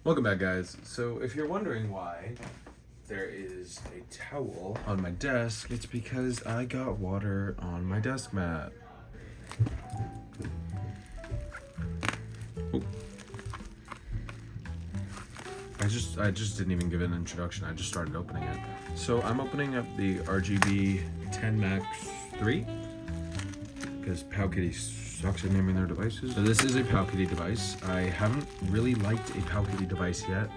Welcome back, guys. So if you're wondering why there is a towel on my desk, it's because I got water on my desk mat. Ooh. I just didn't even give it an introduction. I just started opening it. So I'm opening up the RGB10Max 3 because Powkiddy sucks at naming their devices. So this is a Powkiddy device. I haven't really liked a Powkiddy device yet.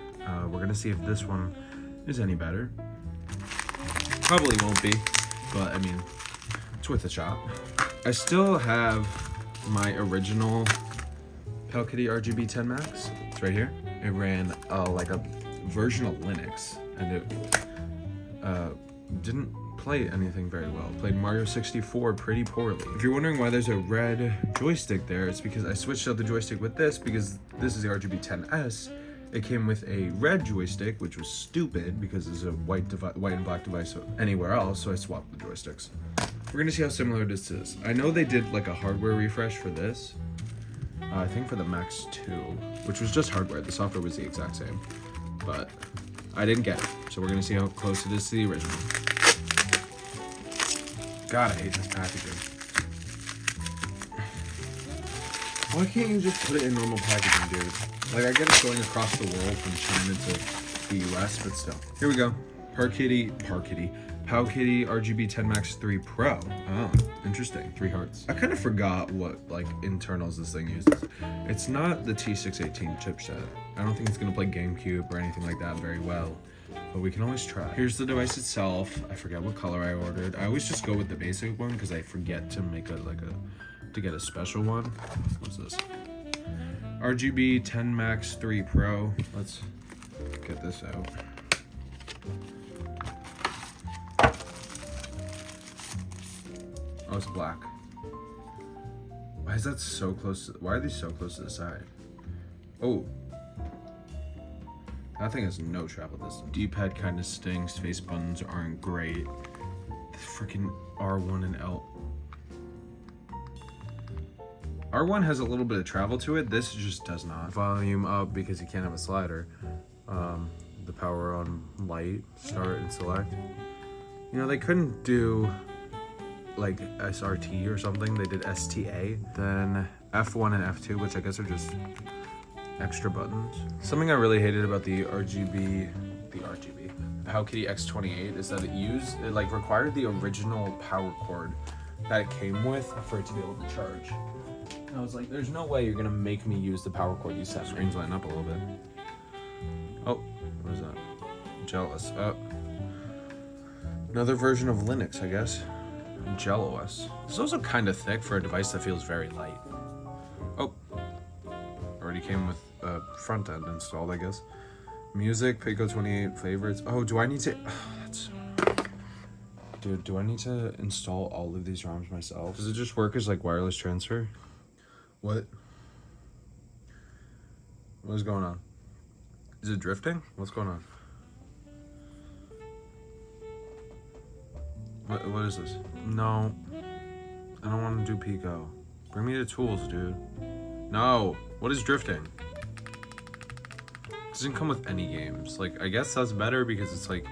We're gonna see if this one is any better. Probably won't be, but I mean, it's worth a shot. I still have my original Powkiddy RGB10Max. It's right here. It ran like a version of Linux, and it didn't play anything very well. It played Mario 64 pretty poorly. If you're wondering why there's a red joystick there, it's because I switched out the joystick with this because this is the RGB10S. It came with a red joystick, which was stupid because there's a white and black device anywhere else, so I swapped the joysticks. We're gonna see how similar it is to this. I know they did like a hardware refresh for this. I think for the Max 2, which was just hardware. The software was the exact same, but I didn't get it. So we're gonna see how close it is to the original. God, I hate this packaging. Why can't you just put it in normal packaging, dude? Like, I get it going across the world from China to the US, but still. Here we go. Powkiddy RGB10Max 3 Pro. Oh, interesting. 3 hearts. I kind of forgot what, like, internals this thing uses. It's not the T618 chipset. I don't think it's gonna play GameCube or anything like that very well, but we can always try. Here's the device itself. I forget what color I ordered. I always just go with the basic one because I forget to make to get a special one. What's this? RGB10Max 3 Pro. Let's get this out. Oh, it's black. Why is that so close? Why are these so close to the side? Oh. That thing has no travel distance. D-pad kind of stinks. Face buttons aren't great. The freaking R1 and L. R1 has a little bit of travel to it. This just does not. Volume up because you can't have a slider. The power on light, start and select. You know, they couldn't do like SRT or something. They did STA. Then F1 and F2, which I guess are just extra buttons. Something I really hated about the Powkiddy X28 is that it like required the original power cord that it came with for it to be able to charge. And I was like, there's no way you're gonna make me use the power cord you sent me. Screen's lighting up a little bit. Oh, what is that? Jealous. Another version of Linux, I guess. JellOS. This is also kind of thick for a device that feels very light. Oh, already came with a front end installed, I guess. Music, Pico 28 favorites. Oh, do I need to? Dude, do I need to install all of these ROMs myself? Does it just work as like wireless transfer? What? What is going on? Is it drifting? What's going on? What is this? No. I don't want to do Pico. Bring me the tools, dude. No. What is drifting? It doesn't come with any games. Like, I guess that's better because it's like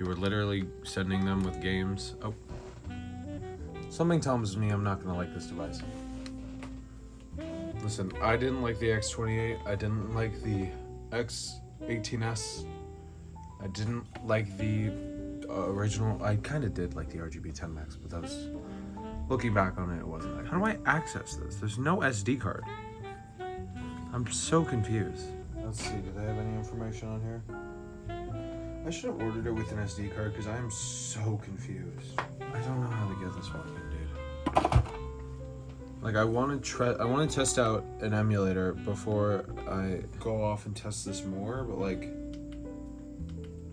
you were literally sending them with games. Oh. Something tells me I'm not going to like this device. Listen, I didn't like the X28. I didn't like the X18S. I didn't like the original. I kind of did like the RGB10Max, but that was, looking back on it, it wasn't like. How do I access this? There's no SD card. I'm so confused. Let's see, do they have any information on here? I should have ordered it with an SD card because I am so confused. I don't know how to get this working, dude. Like, I want to test out an emulator before I go off and test this more, but like,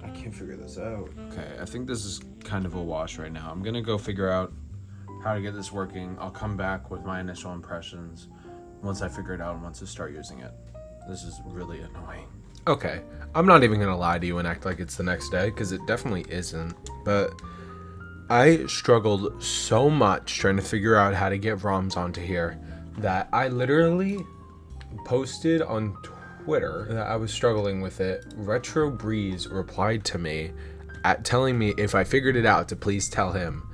I can't figure this out. Okay, I think this is kind of a wash right now. I'm gonna go figure out how to get this working. I'll come back with my initial impressions once I figure it out and once I start using it. This is really annoying. Okay, I'm not even gonna lie to you and act like it's the next day, because it definitely isn't, but I struggled so much trying to figure out how to get ROMs onto here that I literally posted on Twitter that I was struggling with it, Retro Breeze replied to me at telling me if I figured it out to please tell him.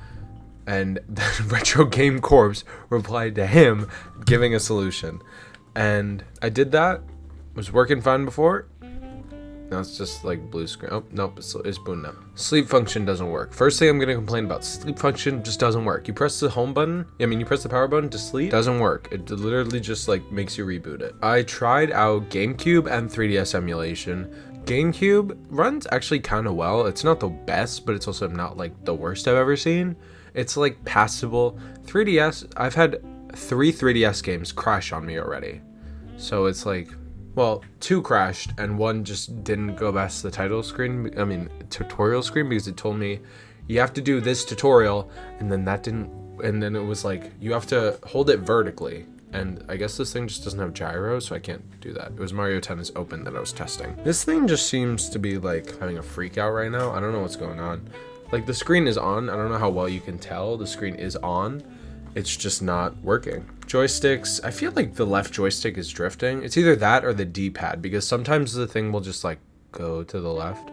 And then Retro Game Corps replied to him giving a solution. And I did that. It was working fine before. Now it's just like blue screen. Oh, nope, it's booting up. Sleep function doesn't work. First thing I'm gonna complain about, sleep function just doesn't work. You press the home button, you press the power button to sleep, doesn't work. It literally just like makes you reboot it. I tried out GameCube and 3DS emulation. GameCube runs actually kind of well. It's not the best, but it's also not like the worst I've ever seen. It's like passable. 3DS, I've had 3 3DS games crash on me already. So it's like, well, 2 crashed and 1 just didn't go past the tutorial screen because it told me you have to do this tutorial, and then that didn't, and then it was like you have to hold it vertically, and I guess this thing just doesn't have gyro, so I can't do that. It was Mario Tennis Open that I was testing. This thing just seems to be like having a freak out right now. I don't know what's going on. Like the screen is on. I don't know how well you can tell. The screen is on. It's just not working. Joysticks, I feel like the left joystick is drifting. It's either that or the D-pad, because sometimes the thing will just like go to the left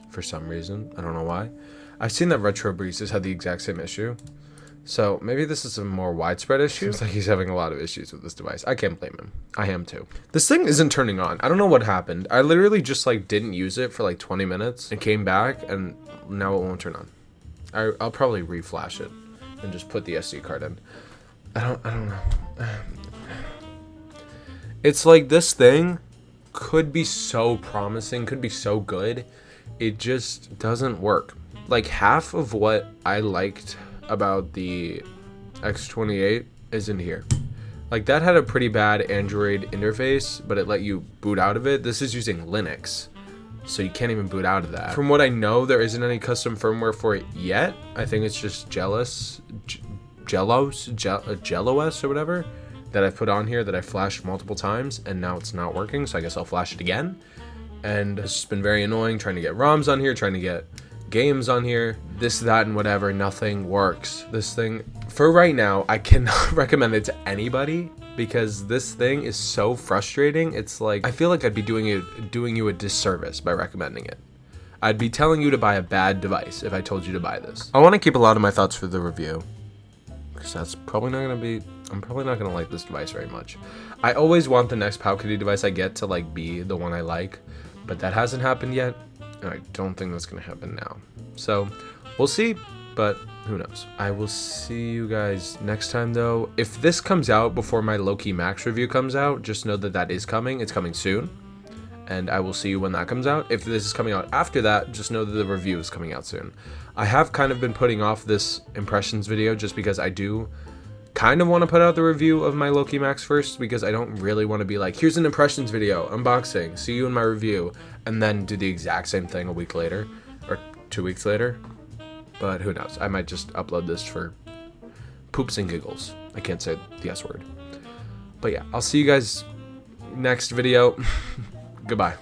for some reason. I don't know why. I've seen that Retro Breeze has had the exact same issue. So maybe this is a more widespread issue. It's like he's having a lot of issues with this device. I can't blame him. I am too. This thing isn't turning on. I don't know what happened. I literally just like didn't use it for like 20 minutes and came back, and now it won't turn on. I'll probably reflash it and just put the SD card in. I don't know. It's like this thing could be so promising, could be so good. It just doesn't work. Like half of what I liked about the X28 is in here. Like that had a pretty bad Android interface, but it let you boot out of it. This is using Linux, so you can't even boot out of that. From what I know, there isn't any custom firmware for it yet. I think it's just Jellos or whatever that I put on here that I flashed multiple times, and now it's not working, so I guess I'll flash it again. And it's just been very annoying trying to get ROMs on here, trying to get games on here, this, that, and whatever. Nothing works. This thing, for right now, I cannot recommend it to anybody because this thing is so frustrating. It's like, I feel like I'd be doing you a disservice by recommending it. I'd be telling you to buy a bad device if I told you to buy this. I want to keep a lot of my thoughts for the review, because that's probably not going to be, I'm probably not going to like this device very much. I always want the next Powkiddy device I get to like be the one I like, but that hasn't happened yet, and I don't think that's going to happen now. So we'll see, but who knows. I will see you guys next time though. If this comes out before my Loki Max review comes out, just know that that is coming. It's coming soon, and I will see you when that comes out. If this is coming out after that, just know that the review is coming out soon. I have kind of been putting off this impressions video just because I do kind of want to put out the review of my Loki Max first, because I don't really want to be like, here's an impressions video, unboxing, see you in my review, and then do the exact same thing a week later or 2 weeks later. But who knows? I might just upload this for poops and giggles. I can't say the S word. But yeah, I'll see you guys next video. Goodbye.